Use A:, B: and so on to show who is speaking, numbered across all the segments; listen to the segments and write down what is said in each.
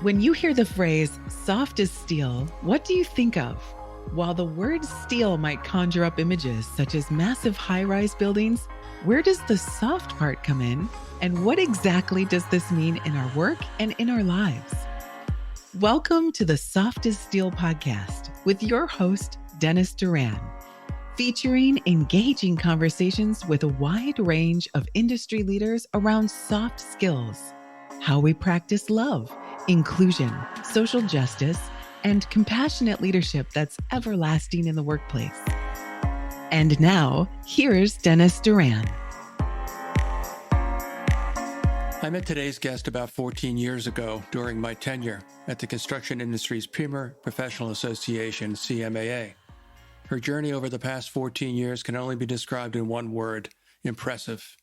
A: When you hear the phrase soft as steel, what do you think of? While the word steel might conjure up images such as massive high-rise buildings, where does the soft part come in? And what exactly does this mean in our work and in our lives? Welcome to the Soft as Steel podcast with your host, Dennis Doran, featuring engaging conversations with a wide range of industry leaders around soft skills, how we practice love, inclusion, social justice, and compassionate leadership that's everlasting in the workplace. And now, here's Dennis Doran.
B: I met today's guest about 14 years ago during my tenure at the construction industry's premier professional association, CMAA. Her journey over the past 14 years can only be described in one word: impressive.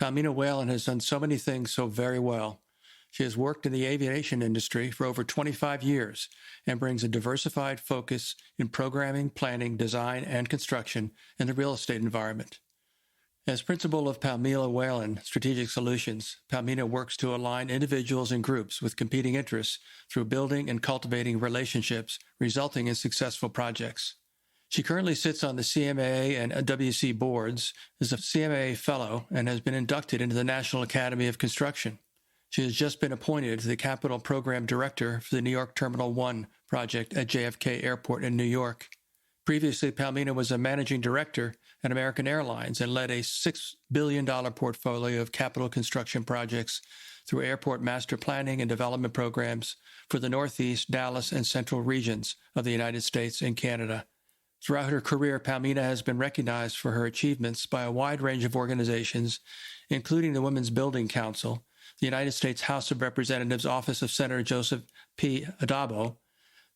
B: Palmina Whalen has done so many things so very well. She has worked in the aviation industry for over 25 years and brings a diversified focus in programming, planning, design, and construction in the real estate environment. As principal of Palmina Whalen Strategic Solutions, Palmina works to align individuals and groups with competing interests through building and cultivating relationships, resulting in successful projects. She currently sits on the CMAA and WC boards, is a CMAA Fellow, and has been inducted into the National Academy of Construction. She has just been appointed to the Capital Program Director for the New York Terminal 1 project at JFK Airport in New York. Previously, Palmina was a managing director at American Airlines and led a $6 billion portfolio of capital construction projects through airport master planning and development programs for the Northeast, Dallas, and Central regions of the United States and Canada. Throughout her career, Palmina has been recognized for her achievements by a wide range of organizations, including the Women's Building Council, the United States House of Representatives Office of Senator Joseph P. Addabbo,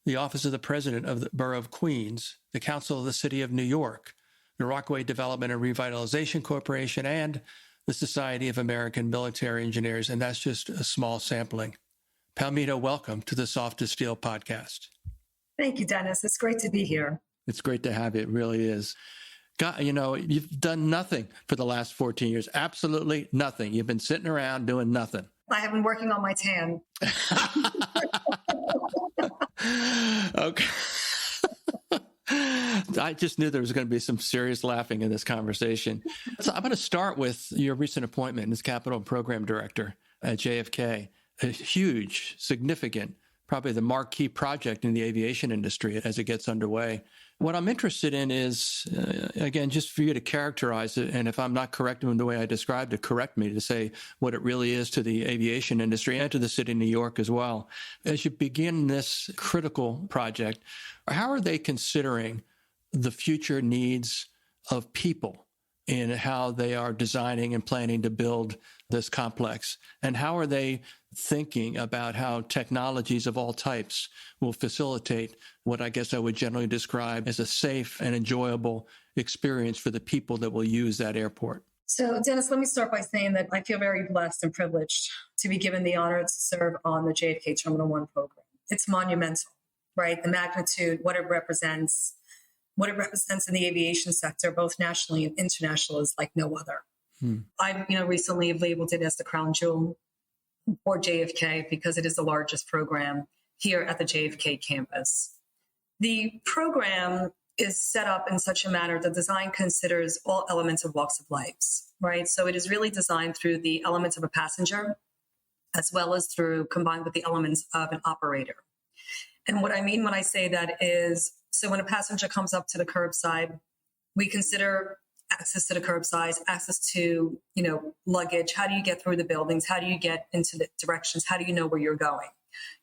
B: the Office of the President of the Borough of Queens, the Council of the City of New York, the Rockaway Development and Revitalization Corporation, and the Society of American Military Engineers, and that's just a small sampling. Palmina, welcome to the Soft as Steel podcast.
C: Thank you, Dennis. It's great to be here.
B: It's great to have you. It really is. God, you've done nothing for the last 14 years. Absolutely nothing. You've been sitting around doing nothing.
C: I have been working on my tan.
B: Okay. I just knew there was going to be some serious laughing in this conversation. So I'm going to start with your recent appointment as Capital Program Director at JFK, a huge, significant, probably the marquee project in the aviation industry as it gets underway. What I'm interested in is, again, just for you to characterize it, and if I'm not correct in the way I described it, correct me to say what it really is to the aviation industry and to the city of New York as well. As you begin this critical project, how are they considering the future needs of people in how they are designing and planning to build this complex? And how are they thinking about how technologies of all types will facilitate what I guess I would generally describe as a safe and enjoyable experience for the people that will use that airport?
C: So, Dennis, let me start by saying that I feel very blessed and privileged to be given the honor to serve on the JFK Terminal 1 program. It's monumental, right? The magnitude, what it represents in the aviation sector, both nationally and internationally, is like no other. I, recently labeled it as the crown jewel for JFK because it is the largest program here at the JFK campus. The program is set up in such a manner that design considers all elements of walks of life, right? So it is really designed through the elements of a passenger as well as combined with the elements of an operator. And what I mean when I say that is, so when a passenger comes up to the curbside, we consider access to the curbside, access to, luggage. How do you get through the buildings? How do you get into the directions? How do you know where you're going?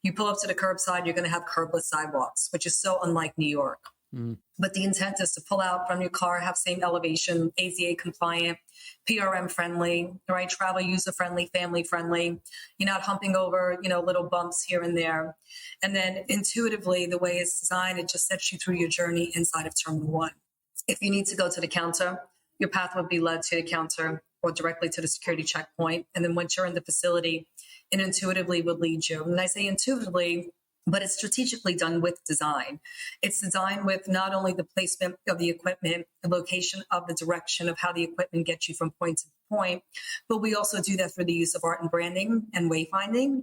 C: You pull up to the curbside, you're going to have curbless sidewalks, which is so unlike New York. But the intent is to pull out from your car, have same elevation, AZA compliant, PRM friendly, right? Travel user friendly, family friendly. You're not humping over, little bumps here and there. And then intuitively, the way it's designed, it just sets you through your journey inside of Terminal 1. If you need to go to the counter, your path would be led to the counter or directly to the security checkpoint. And then once you're in the facility, it intuitively would lead you. And I say intuitively, but it's strategically done with design. It's designed with not only the placement of the equipment, the location of the direction of how the equipment gets you from point to point, but we also do that through the use of art and branding and wayfinding.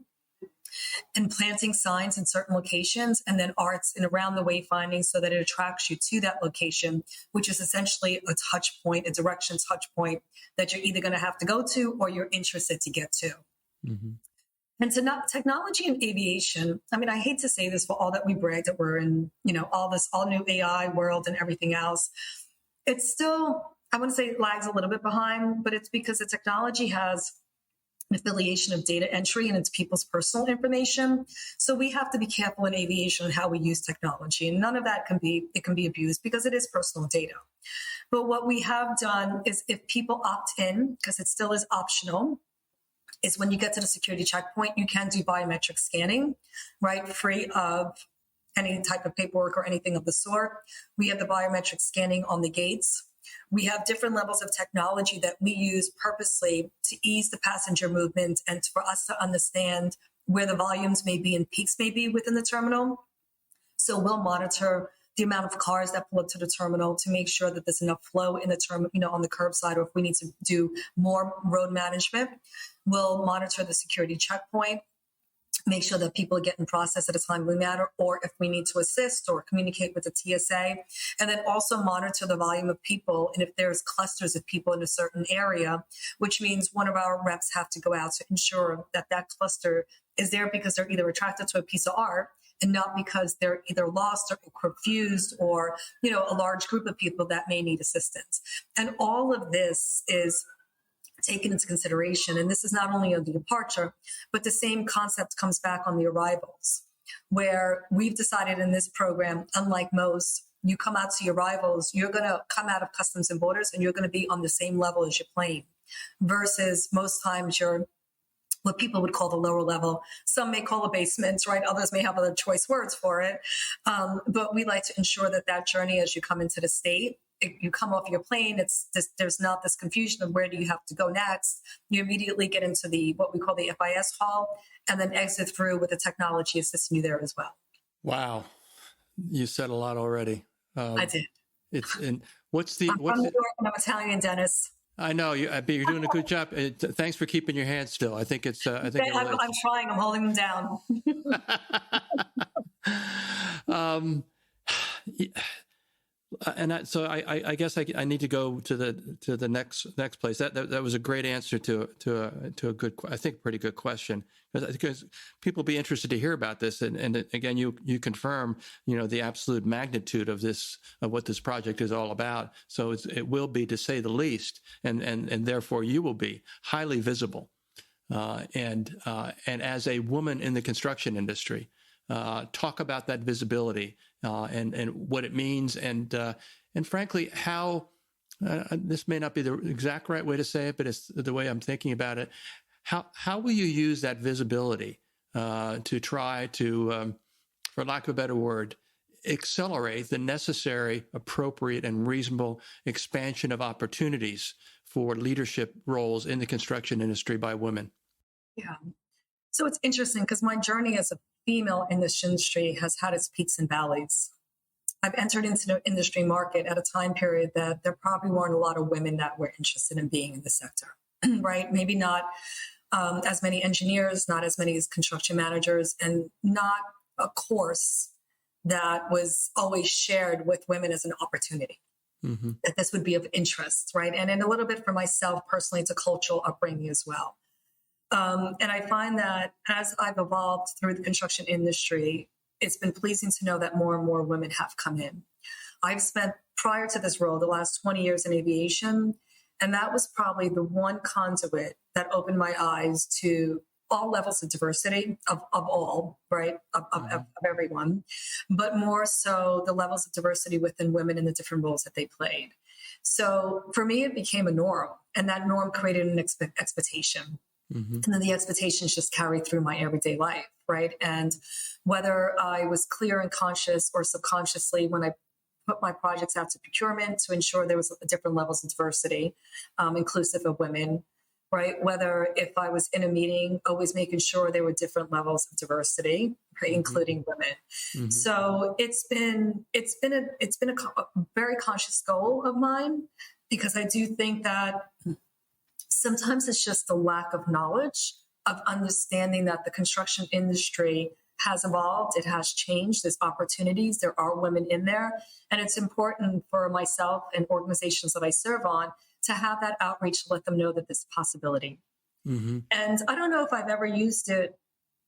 C: and planting signs in certain locations, and then arts and around the wayfinding so that it attracts you to that location, which is essentially a touch point, a direction touch point that you're either going to have to go to or you're interested to get to. Mm-hmm. And to not technology and aviation, I mean, I hate to say this for all that we brag that we're in, all new AI world and everything else. It's still, I wouldn't say it lags a little bit behind, but it's because the technology has affiliation of data entry and it's people's personal information. So we have to be careful in aviation on how we use technology. And none of that can be abused because it is personal data. But what we have done is if people opt in, because it still is optional, is when you get to the security checkpoint, you can do biometric scanning, right? Free of any type of paperwork or anything of the sort. We have the biometric scanning on the gates. We have different levels of technology that we use purposely to ease the passenger movement and for us to understand where the volumes may be and peaks may be within the terminal. So we'll monitor the amount of cars that pull up to the terminal to make sure that there's enough flow in the terminal, on the curbside, or if we need to do more road management, we'll monitor the security checkpoint, make sure that people are getting processed at a timely manner, or if we need to assist or communicate with the TSA, and then also monitor the volume of people. And if there's clusters of people in a certain area, which means one of our reps have to go out to ensure that that cluster is there because they're either attracted to a piece of art and not because they're either lost or confused or, a large group of people that may need assistance. And all of this is taken into consideration. And this is not only on the departure, but the same concept comes back on the arrivals, where we've decided in this program, unlike most, you come out to your arrivals, you're going to come out of customs and borders and you're going to be on the same level as your plane, versus most times you're what people would call the lower level. Some may call it basements, right? Others may have other choice words for it. But we like to ensure that journey as you come into the state, you come off your plane, there's not this confusion of where do you have to go next. You immediately get into what we call the FIS hall and then exit through with the technology assisting you there as well.
B: Wow. You said a lot already.
C: I did.
B: I'm from
C: New York and I'm Italian, Dennis.
B: I know you're doing a good job. Thanks for keeping your hands still. I think it's. I'm
C: trying. I'm holding them down.
B: So I guess I need to go to the next place. That was a great answer to a good, I think, pretty good question, because people be interested to hear about this. And again, you confirm the absolute magnitude of what this project is all about. So it will be, to say the least, and therefore you will be highly visible. And as a woman in the construction industry, talk about that visibility and what it means, and frankly, how this may not be the exact right way to say it, but it's the way I'm thinking about it. How will you use that visibility to try to, for lack of a better word, accelerate the necessary, appropriate, and reasonable expansion of opportunities for leadership roles in the construction industry by women?
C: Yeah. So it's interesting because my journey as a female in this industry has had its peaks and valleys. I've entered into the industry market at a time period that there probably weren't a lot of women that were interested in being in the sector, right? Maybe not as many engineers, not as many as construction managers, and not a course that was always shared with women as an opportunity. Mm-hmm. That this would be of interest, right? And a little bit for myself personally, it's a cultural upbringing as well. And I find that as I've evolved through the construction industry, it's been pleasing to know that more and more women have come in. I've spent, prior to this role, the last 20 years in aviation, and that was probably the one conduit that opened my eyes to all levels of diversity of all, right, of everyone, but more so the levels of diversity within women and the different roles that they played. So for me, it became a norm, and that norm created an expectation. Mm-hmm. And then the expectations just carried through my everyday life, right? And whether I was clear and conscious or subconsciously when I put my projects out to procurement to ensure there was different levels of diversity, inclusive of women, right? Whether if I was in a meeting, always making sure there were different levels of diversity, right? Mm-hmm. Including women. Mm-hmm. So it's been a very conscious goal of mine, because I do think that sometimes it's just the lack of knowledge of understanding that the construction industry has evolved, it has changed, there's opportunities, there are women in there. And it's important for myself and organizations that I serve on to have that outreach to let them know that there's a possibility. Mm-hmm. And I don't know if I've ever used it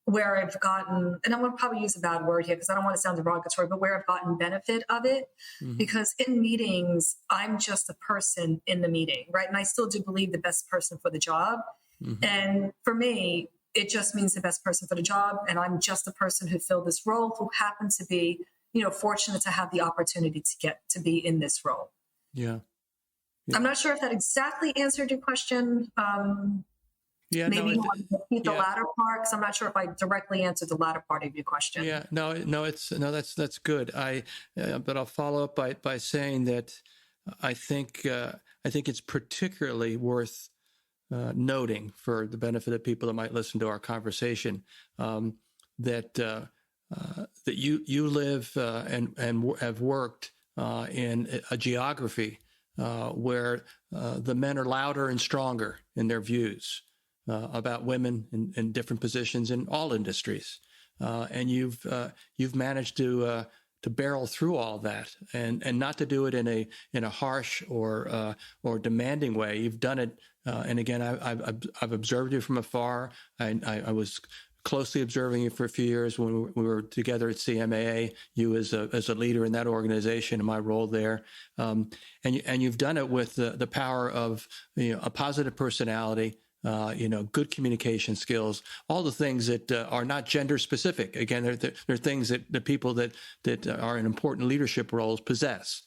C: where I've gotten, and I'm going to probably use a bad word here because I don't want to sound derogatory, but where I've gotten benefit of it. Mm-hmm. Because in meetings, I'm just a person in the meeting, right? And I still do believe the best person for the job. Mm-hmm. And for me, it just means the best person for the job. And I'm just a person who filled this role, who happened to be, fortunate to have the opportunity to get to be in this role.
B: Yeah.
C: I'm not sure if that exactly answered your question. Maybe you want to repeat the latter part, because I'm not sure if I directly answered the latter part of your question.
B: Yeah, that's good. But I'll follow up by saying that I think it's particularly worth noting for the benefit of people that might listen to our conversation that you live and have worked in a geography where the men are louder and stronger in their views about women in different positions in all industries, and you've managed to barrel through all that and not to do it in a harsh or demanding way. You've done it, and again, I've observed you from afar. I was closely observing you for a few years when we were together at CMAA. You as a leader in that organization, and my role there, and you've done it with the power of a positive personality. Good communication skills, all the things that are not gender specific. Again, they're things that the people that are in important leadership roles possess.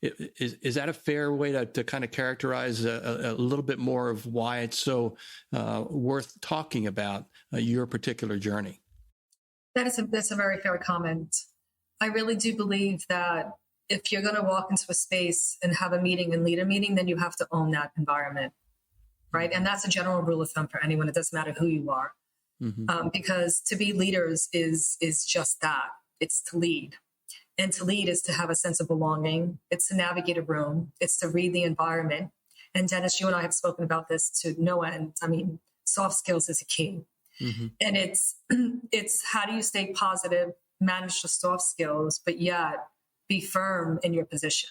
B: Is that a fair way to kind of characterize a little bit more of why it's so worth talking about your particular journey?
C: That's a very fair comment. I really do believe that if you're going to walk into a space and have a meeting and lead a meeting, then you have to own that environment. Right. And that's a general rule of thumb for anyone. It doesn't matter who you are, because to be leaders is just that. It's to lead. And to lead is to have a sense of belonging. It's to navigate a room. It's to read the environment. And Dennis, you and I have spoken about this to no end. I mean, soft skills is a key. Mm-hmm. And it's how do you stay positive, manage the soft skills, but yet be firm in your position.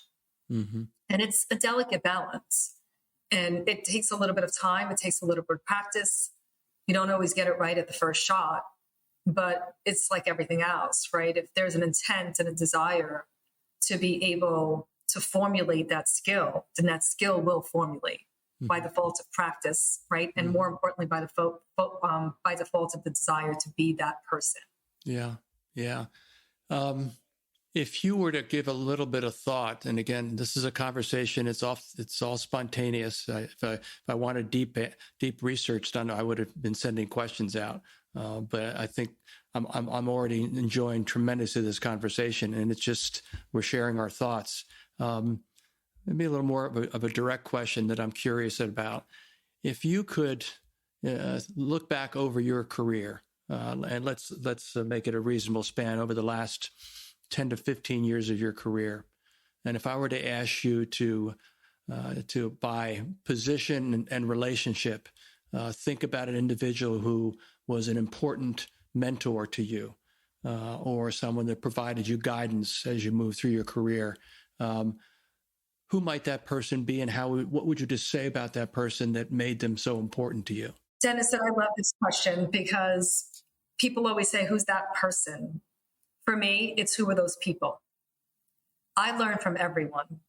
C: Mm-hmm. And it's a delicate balance. And it takes a little bit of time. It takes a little bit of practice. You don't always get it right at the first shot, but it's like everything else, right? If there's an intent and a desire to be able to formulate that skill, then that skill will formulate by default of practice, right? And more importantly, by default of the desire to be that person. Yeah.
B: If you were to give a little bit of thought, and again, this is a conversation, it's all spontaneous. If I wanted deep research done, I would have been sending questions out. But I think I'm already enjoying tremendously this conversation, and it's just we're sharing our thoughts. Maybe a little more of a direct question that I'm curious about. If you could look back over your career, and let's make it a reasonable span over the last 10 to 15 years of your career. And if I were to ask you to by position and relationship, think about an individual who was an important mentor to you, or someone that provided you guidance as you move through your career, who might that person be, and what would you just say about that person that made them so important to you?
C: Dennis, I love this question because people always say, who's that person? For me, it's who are those people? I learn from everyone.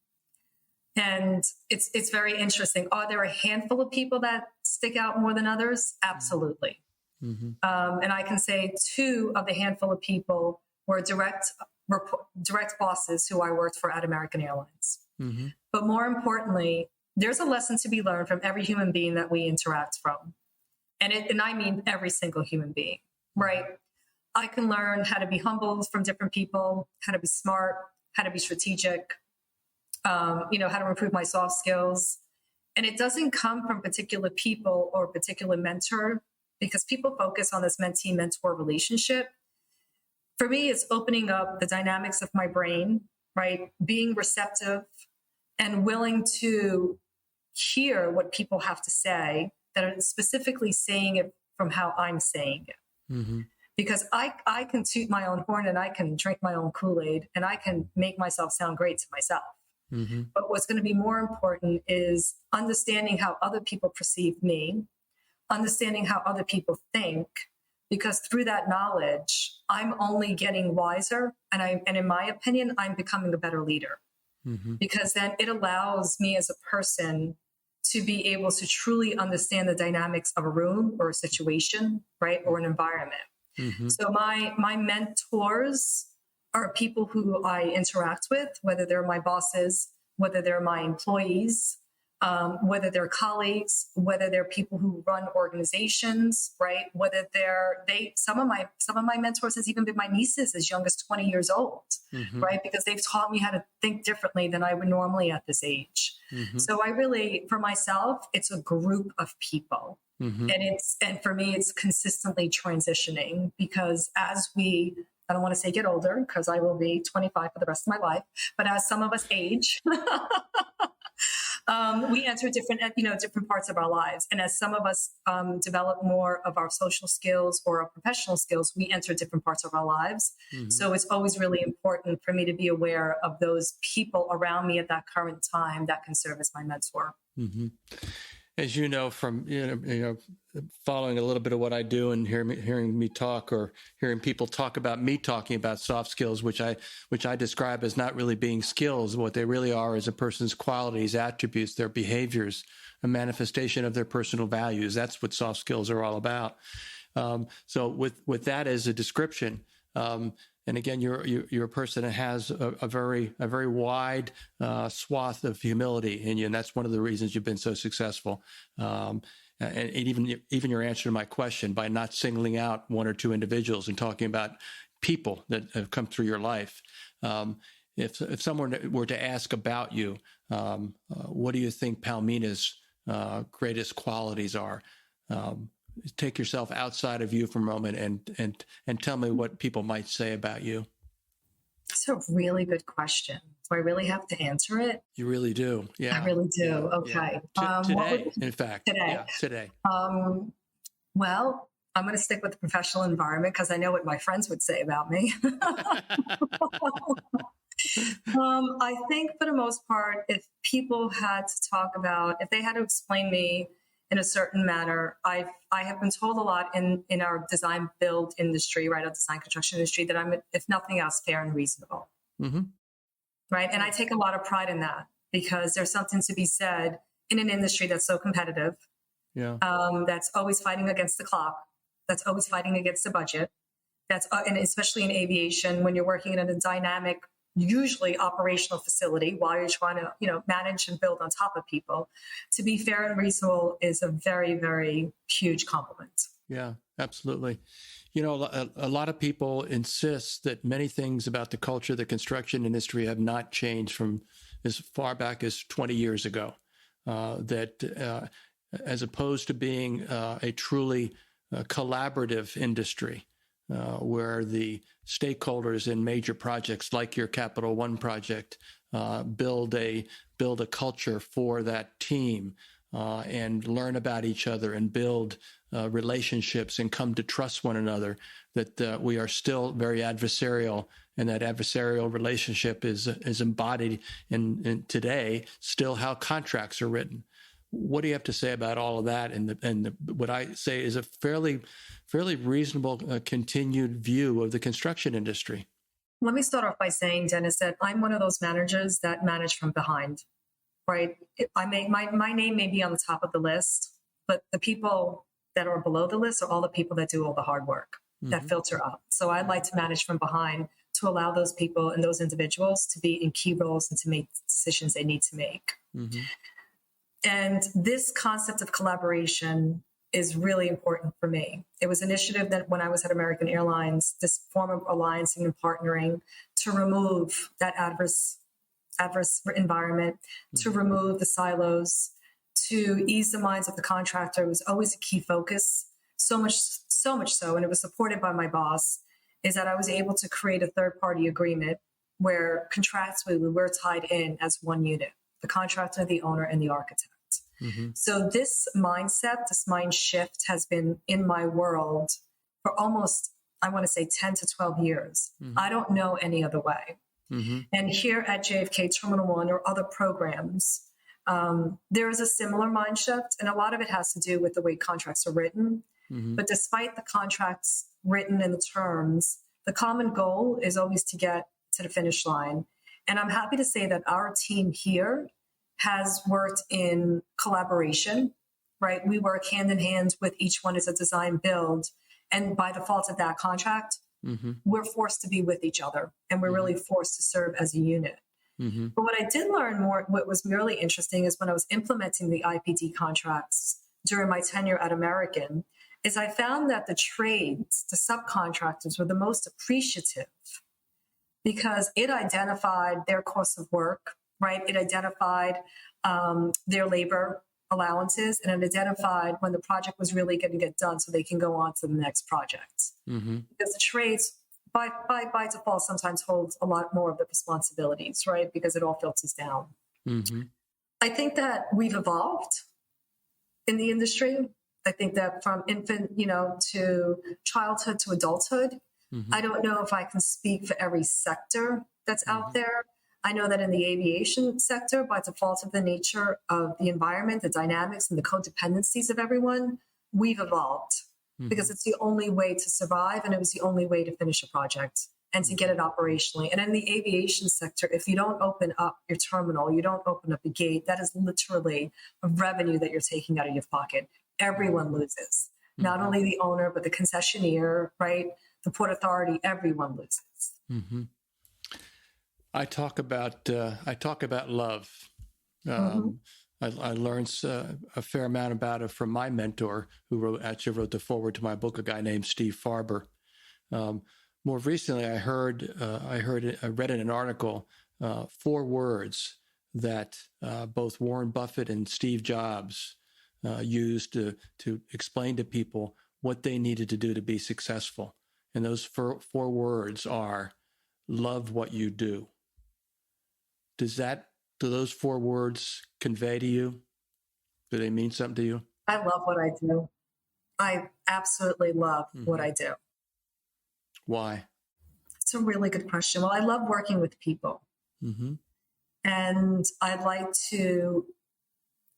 C: And it's very interesting. Are there a handful of people that stick out more than others? Absolutely. Mm-hmm. And I can say two of the handful of people were direct bosses who I worked for at American Airlines. Mm-hmm. But more importantly, there's a lesson to be learned from every human being that we interact from. And I mean every single human being, right? I can learn how to be humble from different people, how to be smart, how to be strategic, how to improve my soft skills. And it doesn't come from particular people or particular mentor, because people focus on this mentee-mentor relationship. For me, it's opening up the dynamics of my brain, right? Being receptive and willing to hear what people have to say that are specifically saying it from how I'm saying it.
B: Mm-hmm.
C: Because I can toot my own horn and I can drink my own Kool-Aid and I can make myself sound great to myself.
B: Mm-hmm.
C: But what's going to be more important is understanding how other people perceive me, understanding how other people think, because through that knowledge, I'm only getting wiser. And in my opinion, I'm becoming a better leader.
B: Mm-hmm.
C: Because then it allows me as a person to be able to truly understand the dynamics of a room or a situation, right? Or an environment.
B: Mm-hmm.
C: So my mentors are people who I interact with, whether they're my bosses, whether they're my employees, whether they're colleagues, whether they're people who run organizations, right? Whether some of my mentors has even been my nieces as young as 20 years old,
B: Mm-hmm.
C: right? Because they've taught me how to think differently than I would normally at this age.
B: Mm-hmm.
C: So I really, for myself, it's a group of people.
B: Mm-hmm.
C: And for me, it's consistently transitioning because I don't want to say get older because I will be 25 for the rest of my life, but as some of us age, we enter different parts of our lives. And as some of us develop more of our social skills or our professional skills, we enter different parts of our lives.
B: Mm-hmm.
C: So it's always really important for me to be aware of those people around me at that current time that can serve as my mentor.
B: Mm-hmm. As you know, from following a little bit of what I do and hearing me talk or hearing people talk about me talking about soft skills, which I describe as not really being skills. What they really are is a person's qualities, attributes, their behaviors, a manifestation of their personal values. That's what soft skills are all about. So with that as a description, and again, you're a person that has a very wide swath of humility in you, and that's one of the reasons you've been so successful. And even your answer to my question by not singling out one or two individuals and talking about people that have come through your life. If someone were to ask about you, what do you think Palmina's greatest qualities are? Take yourself outside of you for a moment and tell me what people might say about you.
C: That's a really good question. Do I really have to answer it?
B: You really do. Yeah.
C: I really do. Okay.
B: Yeah. Today, in fact.
C: Today.
B: Yeah, today.
C: Well, I'm going to stick with the professional environment because I know what my friends would say about me. I think for the most part, if people had to talk about, if they had to explain me in a certain manner, I have been told a lot in our design build industry, right, our design construction industry, that I'm, if nothing else, fair and reasonable.
B: Mm-hmm.
C: Right. And I take a lot of pride in that because there's something to be said in an industry that's so competitive, that's always fighting against the clock, that's always fighting against the budget, and especially in aviation, when you're working in a dynamic, usually operational facility while you're trying to, manage and build on top of people. To be fair and reasonable is a very, very huge compliment.
B: Yeah, absolutely. A lot of people insist that many things about the culture of the construction industry have not changed from as far back as 20 years ago. That as opposed to being a truly collaborative industry, where the stakeholders in major projects like your Capital One project build a culture for that team and learn about each other and build relationships and come to trust one another, that we are still very adversarial, and that adversarial relationship is embodied in today still how contracts are written. What do you have to say about all of that and what I say is a fairly reasonable continued view of the construction industry?
C: Let me start off by saying, Dennis, that I'm one of those managers that manage from behind, right? My name may be on the top of the list, but the people that are below the list are all the people that do all the hard work, that filter up. So I'd like to manage from behind to allow those people and those individuals to be in key roles and to make decisions they need to make. Mm-hmm. And this concept of collaboration is really important for me. It was an initiative that when I was at American Airlines, this form of alliancing and partnering to remove that adverse environment, to remove the silos, to ease the minds of the contractor was always a key focus. So much so, and it was supported by my boss, is that I was able to create a third-party agreement where contractually we're tied in as one unit, the contractor, the owner, and the architect.
B: Mm-hmm.
C: So this mindset, this mind shift has been in my world for almost, I want to say 10 to 12 years.
B: Mm-hmm.
C: I don't know any other way.
B: Mm-hmm.
C: And here at JFK Terminal 1 or other programs, there is a similar mind shift, and a lot of it has to do with the way contracts are written.
B: Mm-hmm.
C: But despite the contracts written and the terms, the common goal is always to get to the finish line. And I'm happy to say that our team here has worked in collaboration, right? We work hand in hand with each one as a design build. And by default of that contract,
B: mm-hmm.
C: we're forced to be with each other, and we're
B: mm-hmm.
C: really forced to serve as a unit.
B: Mm-hmm.
C: But what I did learn more, what was really interesting is when I was implementing the IPD contracts during my tenure at American, is I found that the trades, the subcontractors were the most appreciative because it identified their cost of work, right? It identified their labor allowances, and it identified when the project was really going to get done so they can go on to the next project.
B: Mm-hmm.
C: Because the trades, by default, sometimes holds a lot more of the responsibilities, right? Because it all filters down.
B: Mm-hmm.
C: I think that we've evolved in the industry. I think that from infant, to childhood to adulthood,
B: mm-hmm.
C: I don't know if I can speak for every sector that's
B: mm-hmm.
C: out there. I know that in the aviation sector, by default of the nature of the environment, the dynamics and the codependencies of everyone, we've evolved mm-hmm. because it's the only way to survive, and it was the only way to finish a project and to get it operationally. And in the aviation sector, if you don't open up your terminal, you don't open up the gate, that is literally a revenue that you're taking out of your pocket. Everyone loses, mm-hmm. not only the owner, but the concessionaire, right? The Port Authority, everyone loses.
B: Mm-hmm. I talk about love.
C: Mm-hmm.
B: I learned a fair amount about it from my mentor, who wrote the foreword to my book, a guy named Steve Farber. More recently, I read in an article 4 words that both Warren Buffett and Steve Jobs used to explain to people what they needed to do to be successful. And those 4 words are: love what you do. Do those 4 words convey to you? Do they mean something to you?
C: I love what I do. I absolutely love
B: mm-hmm.
C: what I do.
B: Why?
C: It's a really good question. Well, I love working with people.
B: Mm-hmm.
C: And I'd like to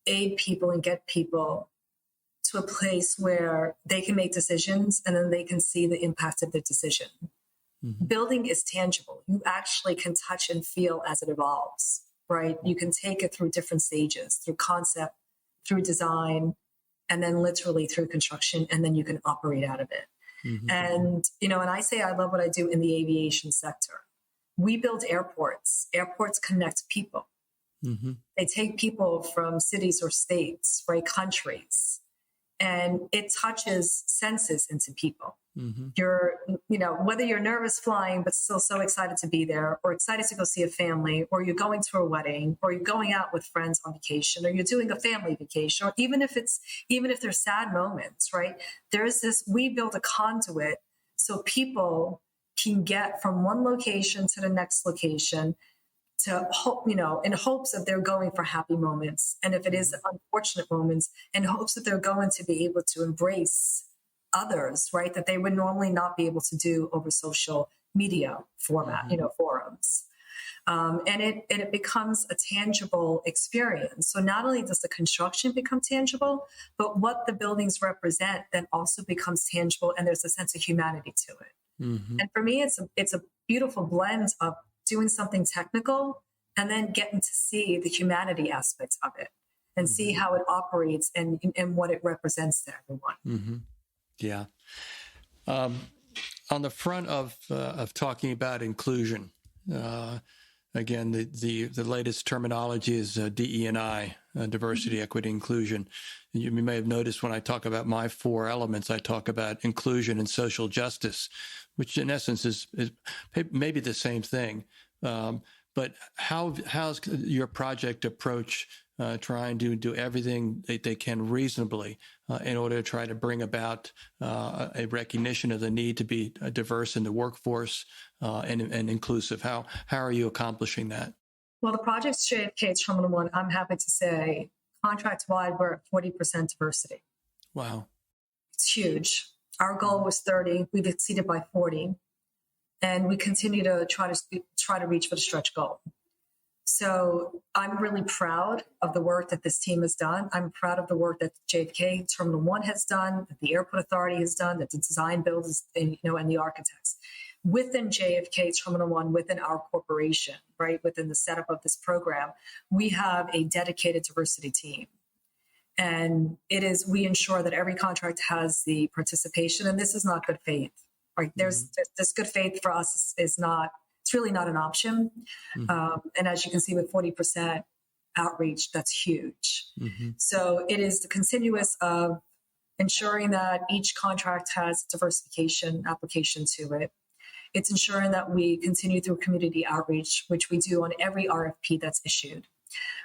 C: aid people and get people to a place where they can make decisions and then they can see the impact of the decision. Mm-hmm. Building is tangible. You actually can touch and feel as it evolves, right? You can take it through different stages, through concept, through design, and then literally through construction, and then you can operate out of it. Mm-hmm. And, and I say I love what I do in the aviation sector. We build airports. Airports connect people. Mm-hmm. They take people from cities or states, right, countries, and it touches senses into people. Mm-hmm. You're, whether you're nervous flying, but still so excited to be there, or excited to go see a family, or you're going to a wedding, or you're going out with friends on vacation, or you're doing a family vacation, or even if there's sad moments, right? We build a conduit so people can get from one location to the next location to hope, in hopes that they're going for happy moments. And if it is unfortunate moments, in hopes that they're going to be able to embrace others, right, that they would normally not be able to do over social media format, forums. And it becomes a tangible experience. So not only does the construction become tangible, but what the buildings represent then also becomes tangible, and there's a sense of humanity to it. Mm-hmm. And for me, it's a beautiful blend of doing something technical and then getting to see the humanity aspects of it and mm-hmm. see how it operates and what it represents to everyone.
B: Mm-hmm. Yeah. On the front of talking about inclusion, again, the latest terminology is DE&I, diversity, mm-hmm. equity, inclusion. You may have noticed when I talk about my 4 elements, I talk about inclusion and social justice, which in essence is maybe the same thing. But how's your project approach trying to do everything they can reasonably in order to try to bring about a recognition of the need to be diverse in the workforce and inclusive? How are you accomplishing that?
C: Well, the project's JFK Terminal 1, I'm happy to say, Contract-wide, we're at 40% diversity.
B: Wow.
C: It's huge. Our goal was 30. We've exceeded by 40. And we continue to try to reach for the stretch goal. So I'm really proud of the work that this team has done. I'm proud of the work that JFK Terminal 1 has done, that the Airport Authority has done, that the design builders, and the architects. Within JFK Terminal 1, within our corporation, right, within the setup of this program, we have a dedicated diversity team. And we ensure that every contract has the participation, and this is not good faith, right? There's this good faith for us is not, it's really not an option. And as you can see with 40% outreach, that's huge. So it is the continuous of ensuring that each contract has diversification application to it. It's ensuring that we continue through community outreach, which we do on every RFP that's issued.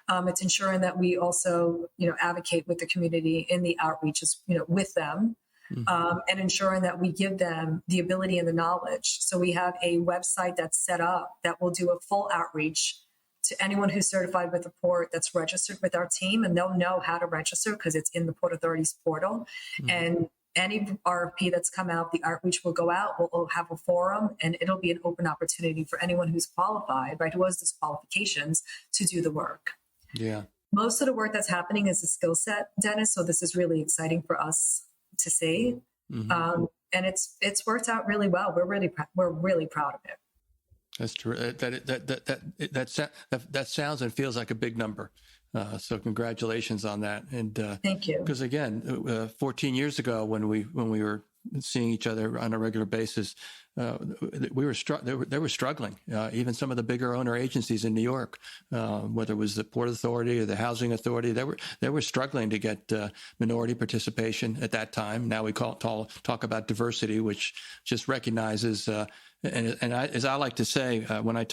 C: It's ensuring that we also, advocate with the community in the outreaches, with them, and ensuring that we give them the ability and the knowledge. So we have a website that's set up that will do a full outreach to anyone who's certified with the port that's registered with our team, and they'll know how to register because it's in the Port Authority's portal. And any RFP that's come out, the outreach will go out, we'll have a forum, and it'll be an open opportunity for anyone who's qualified, right, who has those qualifications to do the work. Yeah. Most of the work that's happening is a skill set, Dennis, so this is really exciting for us to see. And it's worked out really well. We're really proud of it.
B: That's true. That sounds and feels like a big number. So congratulations on that. And
C: thank you.
B: Because again, 14 years ago, when we were seeing each other on a regular basis, they were struggling. Even some of the bigger owner agencies in New York, whether it was the Port Authority or the Housing Authority, they were struggling to get minority participation at that time. Now we talk about diversity, which just recognizes. As I like to say, when I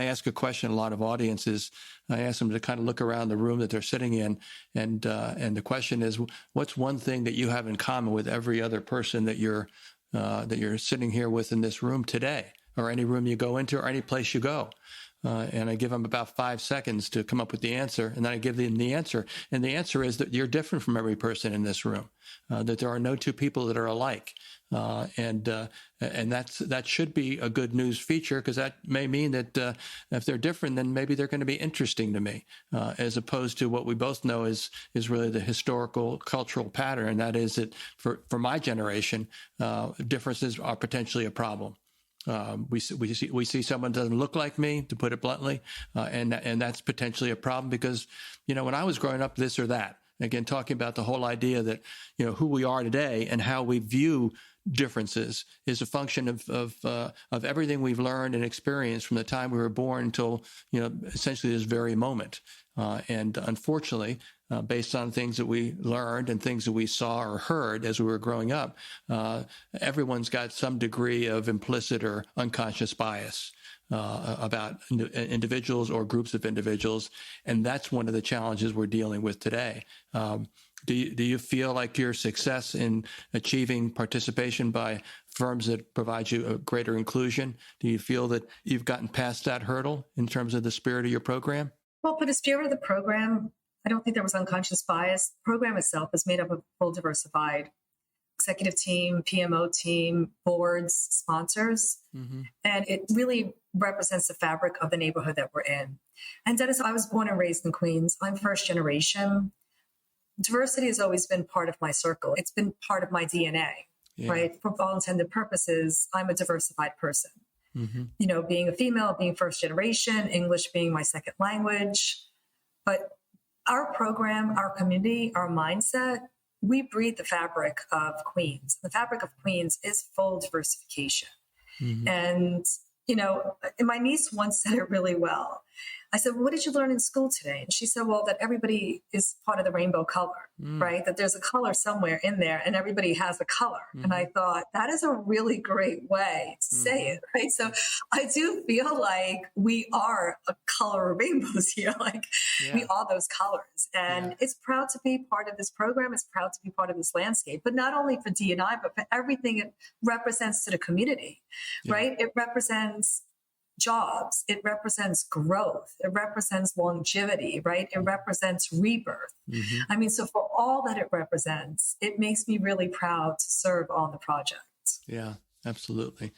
B: ask a question, a lot of audiences, I ask them to kind of look around the room that they're sitting in, and the question is, what's one thing that you have in common with every other person that you're sitting here with in this room today, or any room you go into, or any place you go? And I give them about 5 seconds to come up with the answer, and then I give them the answer. And the answer is that you're different from every person in this room, that there are no two people that are alike. And that should be a good news feature, because that may mean that if they're different, then maybe they're going to be interesting to me, as opposed to what we both know is really the historical cultural pattern. And that is that for my generation, differences are potentially a problem. We see someone doesn't look like me, to put it bluntly, and that's potentially a problem, because when I was growing up, this or that. Again, talking about the whole idea that who we are today and how we view differences is a function of everything we've learned and experienced from the time we were born until essentially this very moment. And unfortunately, based on things that we learned and things that we saw or heard as we were growing up, everyone's got some degree of implicit or unconscious bias about individuals or groups of individuals. And that's one of the challenges we're dealing with today. Do you feel like your success in achieving participation by firms that provide you a greater inclusion, do you feel that you've gotten past that hurdle in terms of the spirit of your program?
C: Well, for the spirit of the program, I don't think there was unconscious bias. The program itself is made up of a full diversified executive team, PMO team, boards, sponsors. And it really represents the fabric of the neighborhood that we're in. And Dennis, I was born and raised in Queens. I'm first generation. Diversity has always been part of my circle. It's been part of my DNA, right? For all intended purposes, I'm a diversified person. Being a female, being first generation, English being my second language. But our program, our community, our mindset, we breathe the fabric of Queens. The fabric of Queens is full diversification. And, my niece once said it really well. I said, what did you learn in school today? And she said, well, that everybody is part of the rainbow color, right? That there's a color somewhere in there and everybody has a color. And I thought that is a really great way to say it, right? So I do feel like we are a color of rainbows here. We are those colors. And it's proud to be part of this program. It's proud to be part of this landscape, but not only for D&I, but for everything it represents to the community, right? It represents jobs. It represents growth. It represents longevity, right? It represents rebirth.
B: Mm-hmm.
C: I mean, so for all that it represents, it makes me really proud to serve on the project.
B: Yeah, absolutely.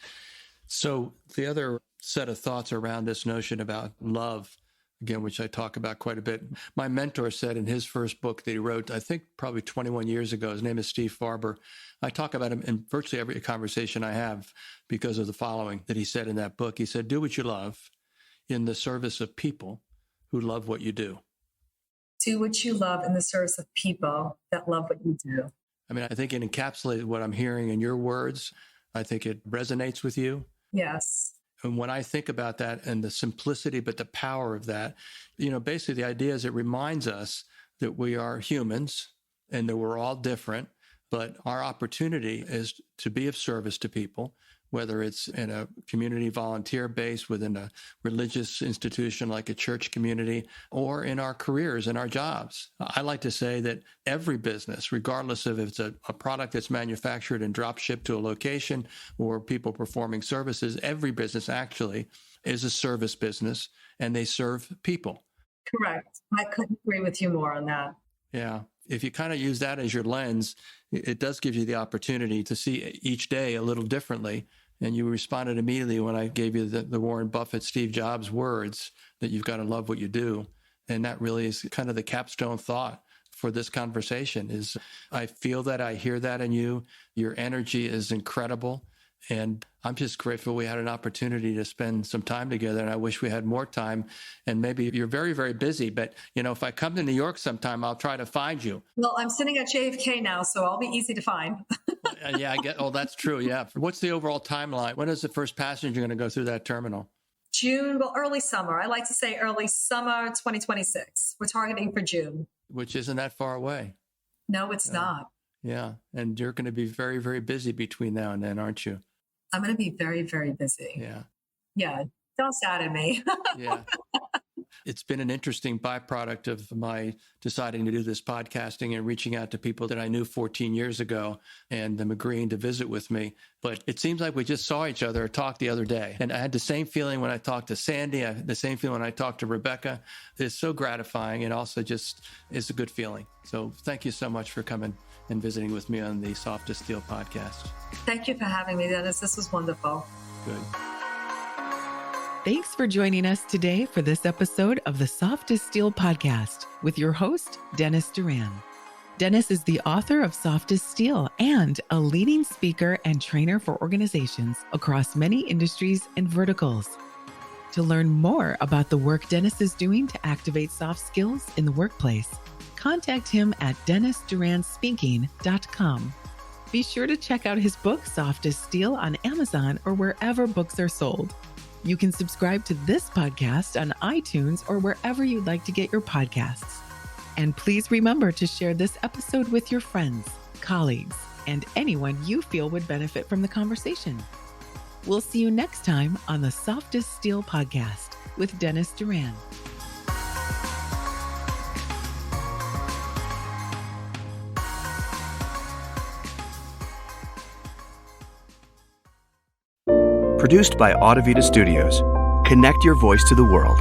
B: So the other set of thoughts around this notion about love, again, which I talk about quite a bit. My mentor said in his first book that he wrote, I think probably 21 years ago, his name is Steve Farber. I talk about him in virtually every conversation I have because of the following that he said in that book. He said, do what you love in the service of people who love what you do.
C: Do what you love in the service of people that love what you do.
B: I mean, I think it encapsulates what I'm hearing in your words. I think it resonates with you.
C: Yes.
B: And when I think about that and the simplicity, but the power of that, basically the idea is it reminds us that we are humans and that we're all different, but our opportunity is to be of service to people, whether it's in a community volunteer base within a religious institution like a church community, or in our careers and our jobs. I like to say that every business, regardless of if it's a product that's manufactured and drop shipped to a location or people performing services, every business actually is a service business and they serve people.
C: Correct. I couldn't agree with you more on that.
B: Yeah. If you kind of use that as your lens, it does give you the opportunity to see each day a little differently. And you responded immediately when I gave you the Warren Buffett, Steve Jobs words that you've got to love what you do. And that really is kind of the capstone thought for this conversation is I feel that, I hear that in you. Your energy is incredible. And I'm just grateful we had an opportunity to spend some time together. And I wish we had more time. And maybe you're very, very busy. But, if I come to New York sometime, I'll try to find you.
C: Well, I'm sitting at JFK now, so I'll be easy to find.
B: Yeah, I get. Oh, that's true. Yeah. What's the overall timeline? When is the first passenger going to go through that terminal?
C: June, early summer. I like to say early summer 2026. We're targeting for June.
B: Which isn't that far away.
C: No, it's not.
B: Yeah. And you're going to be very, very busy between now and then, aren't you?
C: I'm going to be very, very busy.
B: Yeah.
C: Yeah. Don't sadden me.
B: Yeah. It's been an interesting byproduct of my deciding to do this podcasting and reaching out to people that I knew 14 years ago and them agreeing to visit with me. But it seems like we just saw each other or talked the other day. And I had the same feeling when I talked to Sandy, the same feeling when I talked to Rebecca. It's so gratifying and also just is a good feeling. So thank you so much for coming and visiting with me on the Soft as Steel podcast.
C: Thank you for having me, Dennis. This was wonderful.
B: Good.
A: Thanks for joining us today for this episode of the Soft as Steel podcast with your host, Dennis Doran. Dennis is the author of Soft as Steel and a leading speaker and trainer for organizations across many industries and verticals. To learn more about the work Dennis is doing to activate soft skills in the workplace, contact him at DennisDuranSpeaking.com. Be sure to check out his book, Soft as Steel, on Amazon or wherever books are sold. You can subscribe to this podcast on iTunes or wherever you'd like to get your podcasts. And please remember to share this episode with your friends, colleagues, and anyone you feel would benefit from the conversation. We'll see you next time on the Soft as Steel podcast with Dennis Doran.
D: Produced by Audivita Studios. Connect your voice to the world.